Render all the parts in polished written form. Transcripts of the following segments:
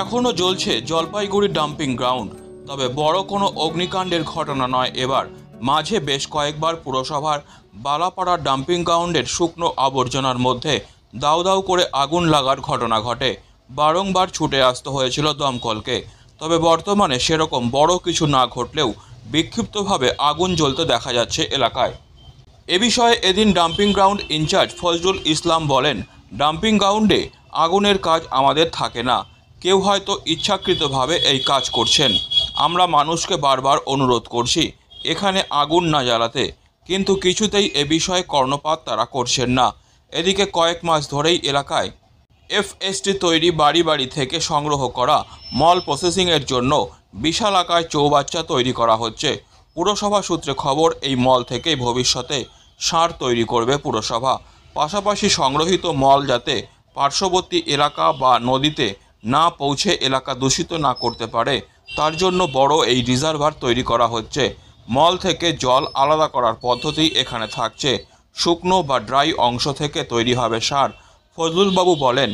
এখনও জ্বলছে Jalpaiguri dumping ground. তবে বড় কোনো অগ্নিকাণ্ডের ঘটনা নয় এবার। মাঝে বেশ কয়েকবার পুরসভার বালাপাড়া ডাম্পিং গ্রাউন্ডের শুকনো আবর্জনার মধ্যে দাউ দাউ করে আগুন লাগার ঘটনা ঘটে। বারংবার ছুটে আসতে হয়েছিল দমকলকে। তবে বর্তমানে সেরকম বড় কিছু না ঘটলেও বিক্ষিপ্তভাবে আগুন জ্বলতে দেখা যাচ্ছে এলাকায়। এ বিষয়ে এদিন ডাম্পিং গ্রাউন্ড ইনচার্জ ফজলুল ইসলাম বলেন, ডাম্পিং গ্রাউন্ডে আগুনের কাজ আমাদের থাকে না, কেউ হয়তো ইচ্ছাকৃতভাবে এই কাজ করছেন। আমরা মানুষকে বারবার অনুরোধ করছি এখানে আগুন না জ্বালাতে, কিন্তু কিছুতেই এ বিষয়ে কর্ণপাত তারা করছেন না। এদিকে কয়েক মাস ধরেই এলাকায় এফএসটি তৈরি বাড়ি বাড়ি থেকে সংগ্রহ করা মল প্রসেসিংয়ের জন্য বিশাল আকায় চৌবাচ্চা তৈরি করা হচ্ছে। পুরসভা সূত্রে খবর, এই মল থেকেই ভবিষ্যতে সার তৈরি করবে পুরসভা। পাশাপাশি সংগ্রহীত মল যাতে পার্শ্ববর্তী এলাকা বা নদীতে না পৌঁছে এলাকা দূষিত না করতে পারে, তার জন্য বড় এই রিজার্ভার তৈরি করা হচ্ছে। মল থেকে জল আলাদা করার পদ্ধতি এখানে থাকছে। শুকনো বা ড্রাই অংশ থেকে তৈরি হবে সার। ফজলুলবাবু বলেন,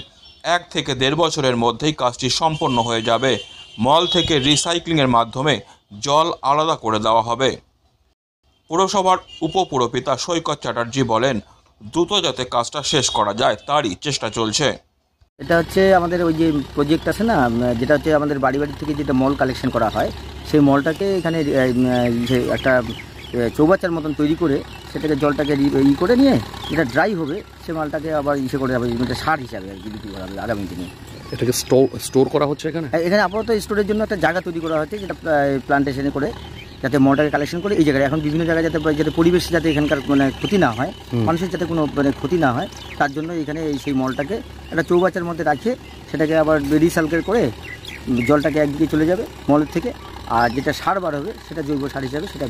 1 থেকে 1.5 বছরের মধ্যেই কাজটি সম্পন্ন হয়ে যাবে। মল থেকে রিসাইক্লিংয়ের মাধ্যমে জল আলাদা করে দেওয়া হবে। পুরসভার উপপুরপিতা সৈকত চ্যাটার্জি বলেন, দ্রুত যাতে কাজটা শেষ করা যায় তারই চেষ্টা চলছে। এটা হচ্ছে আমাদের ওই যে প্রজেক্ট আছে না, যেটা হচ্ছে আমাদের বাড়ি বাড়ি থেকে যেটা মল কালেকশন করা হয়, সেই মলটাকে এখানে একটা চৌবাচ্চার মতন তৈরি করে সেটাকে জলটাকে করে নিয়ে যেটা ড্রাই হবে সে মালটাকে আবার করে হবে সার হিসাবে আর কি বিক্রি করা হবে আগামী দিনে। এটাকে স্টোর করা হচ্ছে এখানে আপাতত স্টোরের জন্য একটা জায়গা তৈরি করা হচ্ছে, যেটা প্লান্টেশনে করে যাতে মলটাকে কালেকশন করে এই জায়গায় এখন বিভিন্ন জায়গায় যাতে পরিবেশ যাতে এখানকার ক্ষতি না হয়, মানুষের যাতে কোনো ক্ষতি না হয়, তার জন্য এখানে সেই মলটাকে একটা চৌবাচ্চার মধ্যে রাখে সেটাকে আবার রিসাইকেল করে জলটাকে একদিকে চলে যাবে মলের থেকে, আর যেটা সার বার হবে সেটা জৈব সার হিসাবে সেটা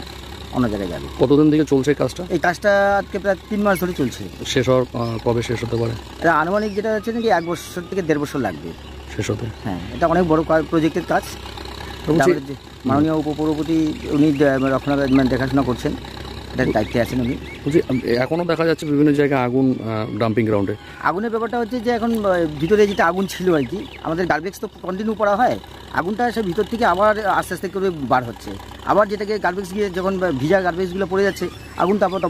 অন্য জায়গায় যাবে। কতদিন থেকে চলছে কাজটা? এই কাজটা আজকে প্রায় 3 মাস ধরে চলছে। শেষ হওয়ার কবে শেষ হতে পারে? এটা আনুমানিক যেটা হচ্ছে নাকি 1 বছর থেকে 1.5 বছর লাগবে শেষ হতে। হ্যাঁ, এটা অনেক বড় প্রজেক্টের কাজ। মাননীয় উপপুরপতি উনি রক্ষণাবেক্ষণ দেখাশোনা করছেন, এটার দায়িত্বে আছেন উনি। বলছি, এখনও দেখা যাচ্ছে বিভিন্ন জায়গায় আগুন ডাম্পিং গ্রাউন্ডে। আগুনের ব্যাপারটা হচ্ছে যে এখন ভিতরে যেটা আগুন ছিল আর কি, আমাদের গার্বেজ তো কন্টিনিউ করা হয়, আগুনটা সে ভিতর থেকে আবার আস্তে আস্তে করে বার হচ্ছে, আবার যেটাকে গার্বেজ গিয়ে যখন ভিজা গার্বেজগুলো পড়ে যাচ্ছে আগুনটা আবার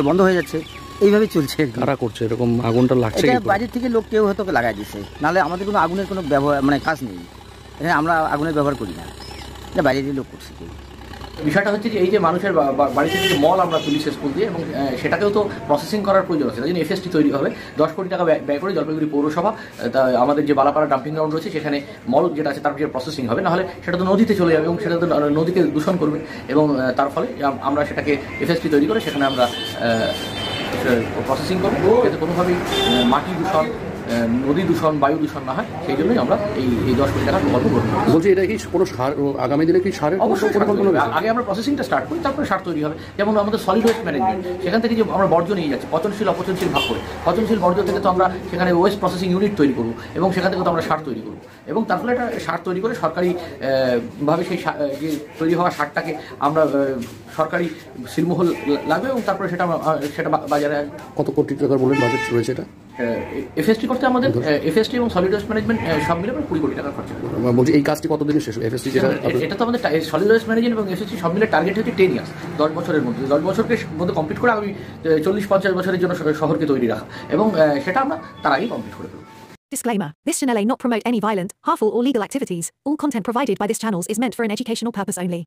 বন্ধ হয়ে যাচ্ছে, এইভাবে চলছে। কারা করছে এরকম? আগুনটা লাগছে বাইরের থেকে লোক কেউ হয়তো লাগাই দিচ্ছে, নাহলে আমাদের কোনো আগুনের কোনো ব্যবহার কাজ নেই এখানে, আমরা আগুনের ব্যবহার করি না, এটা বাইরের লোক করছে। বিষয়টা হচ্ছে যে এই যে মানুষের বাড়ি থেকে যে মল আমরা তুলি শেষ করতে, এবং সেটাকেও তো প্রসেসিং করার প্রয়োজন আছে, তাই জন্য এফএসটি তৈরি হবে। 10 কোটি টাকা ব্যয় করে জলপাইগুড়ি পৌরসভা আমাদের যে বালাপাড়া ডাম্পিং গ্রাউন্ড রয়েছে সেখানে মল যেটা আছে তার যে প্রসেসিং হবে, নাহলে সেটা তো নদীতে চলে যাবে এবং সেটা তো নদীকে দূষণ করবে, এবং তার ফলে আমরা সেটাকে এফএসটি তৈরি করে সেখানে আমরা প্রসেসিং করবো যাতে কোনোভাবেই মাটি দূষণ, নদী দূষণ, বায়ু দূষণ না হয়, সেই জন্যই আমরা এই 10 কোটি টাকা প্রকল্প গ্রহণ করি। বলছি, এটা কি কোনো সার আগামী দিনে কি সারের অবশ্যই আগে আমরা প্রসেসিংটা স্টার্ট করি, তারপরে সার তৈরি হবে। যেমন আমাদের সলিড ওয়েস্ট ম্যানেজমেন্ট, সেখান থেকে যে আমরা বর্জ্য নিয়ে যাচ্ছি পচনশীল অপচনশীল ভাগ করে, পচনশীল বর্জ্য থেকে তো আমরা সেখানে ওয়েস্ট প্রসেসিং ইউনিট তৈরি করবো এবং সেখান থেকে তো আমরা সার তৈরি করবো, এবং তার ফলে একটা সার তৈরি করে সরকারি ভাবে সেই যে তৈরি হওয়া সারটাকে আমরা সরকারি সিলমোহর লাগবে, এবং তারপরে সেটা বাজারে। কত কোটি টাকার বলেন বাজেট রয়েছে এটা? এফএসটি করতে আমাদের এফএসটি এবং সলিড ওয়েস্ট ম্যানেজমেন্ট সব মিলে 20 কোটি টাকা খরচা হবে। বলছি, এই কাজটি কতদিনে শেষ হবে? এফএসটি এটা তো আমাদের সলিড ওয়েস্ট ম্যানেজমেন্ট এবং এফএসটি সব মিলে টার্গেট হচ্ছে 10 ইয়ার্স, 10 বছরের মধ্যে 10 বছরকে মধ্যে কমপ্লিট করে আমি 40-50 বছরের জন্য শহরকে তৈরি রাখা, এবং সেটা আমরা তার আগেই কমপ্লিট করে দেবো। Disclaimer. This channel may not promote any violent, harmful or legal activities. All content provided by this channel is meant for an educational purpose only.